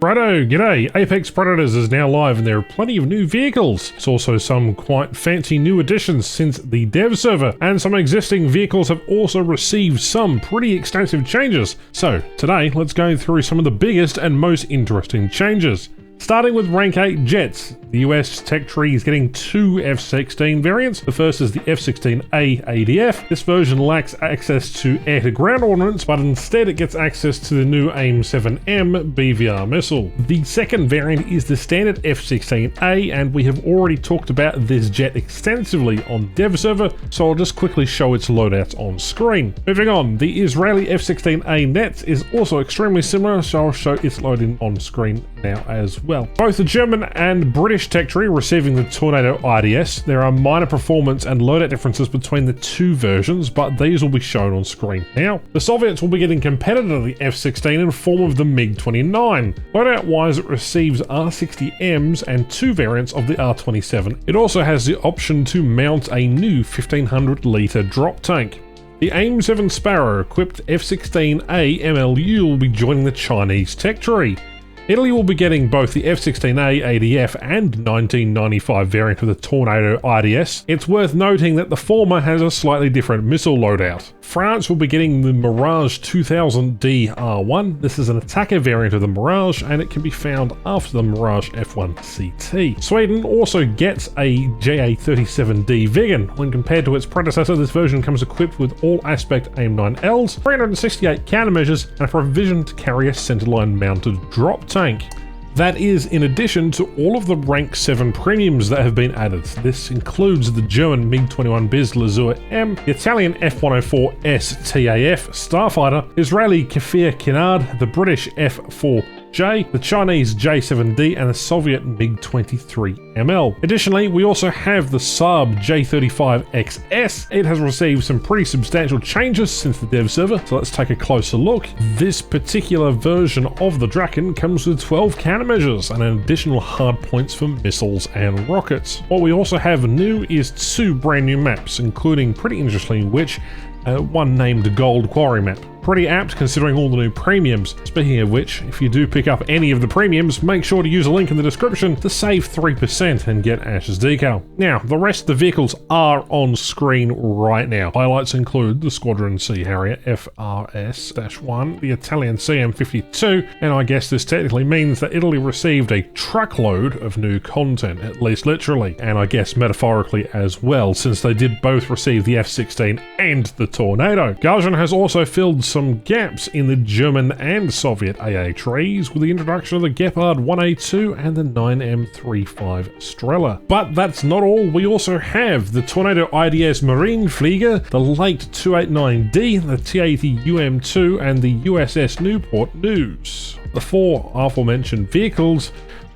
Righto, g'day! Apex Predators is now live and there are plenty of new vehicles. There's also some quite fancy new additions since the dev server, and some existing vehicles have also received some pretty extensive changes. So today, let's go through some of the biggest and most interesting changes. Starting with Rank 8 jets, the US tech tree is getting two F-16 variants. The first is the F-16A ADF. This version lacks access to air-to-ground ordnance, but instead it gets access to the new AIM-7M BVR missile. The second variant is the standard F-16A, and we have already talked about this jet extensively on dev server, so I'll just quickly show its loadouts on screen. Moving on, the Israeli F-16A Nets is also extremely similar, so I'll show its loading on screen now as well. Both the German and British tech tree receiving the Tornado IDS. There are minor performance and loadout differences between the two versions, but these will be shown on screen now. The Soviets will be getting competitor to the F-16 in the form of the MiG-29. Loadout wise, it receives R-60Ms and two variants of the R-27. It also has the option to mount a new 1500 litre drop tank. The AIM-7 Sparrow equipped F-16A MLU will be joining the Chinese tech tree. Italy will be getting both the F-16A ADF and 1995 variant of the Tornado IDS. It's worth noting that the former has a slightly different missile loadout. France will be getting the Mirage 2000D R1. This is an attacker variant of the Mirage, and it can be found after the Mirage F1 CT. Sweden also gets a JA37D Viggen. When compared to its predecessor, this version comes equipped with all aspect AIM-9Ls, 368 countermeasures, and a provision to carry a centerline mounted drop tank. That is in addition to all of the Rank 7 premiums that have been added. This includes the German MiG-21 Biz Lazur M, the Italian F-104S TAF Starfighter, Israeli Kfir Kinard, the British F-4J, the Chinese J-7D, and the Soviet MiG-23ML. Additionally, we also have the Saab J-35XS. It has received some pretty substantial changes since the dev server, so let's take a closer look. This particular version of the Draken comes with 12 countermeasures and an additional hard points for missiles and rockets. What we also have new is two brand new maps, including, pretty interestingly, one named Gold Quarry map. Pretty apt considering all the new premiums. Speaking of which, if you do pick up any of the premiums, make sure to use a link in the description to save 3% and get Ash's decal. Now, the rest of the vehicles are on screen right now. Highlights include the Squadron Sea Harrier FRS-1, the Italian CM52, and I guess this technically means that Italy received a truckload of new content, at least literally, and I guess metaphorically as well, since they did both receive the F-16 and the Tornado. Gagarin has also filled some gaps in the German and Soviet AA trees with the introduction of the Gepard 1A2 and the 9M35 Strela. But that's not all. We also have the Tornado IDS Marineflieger, the late 289D, the T-80 UM2, and the USS Newport News. The four aforementioned vehicles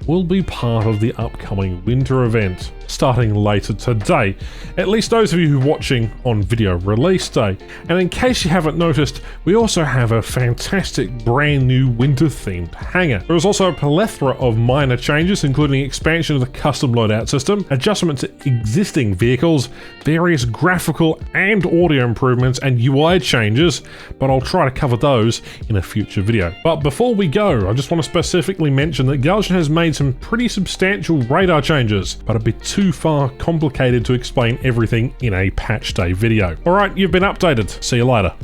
will be part of the upcoming winter event, starting later today, at least those of you who are watching on video release day. And in case you haven't noticed, we also have a fantastic brand new winter themed hangar. There is also a plethora of minor changes, including expansion of the custom loadout system, adjustment to existing vehicles, various graphical and audio improvements, and UI changes, but I'll try to cover those in a future video. But before we go, I just want to specifically mention that Gagarin has made some pretty substantial radar changes, but a bit too far complicated to explain everything in a patch day video. Alright, you've been updated. See you later.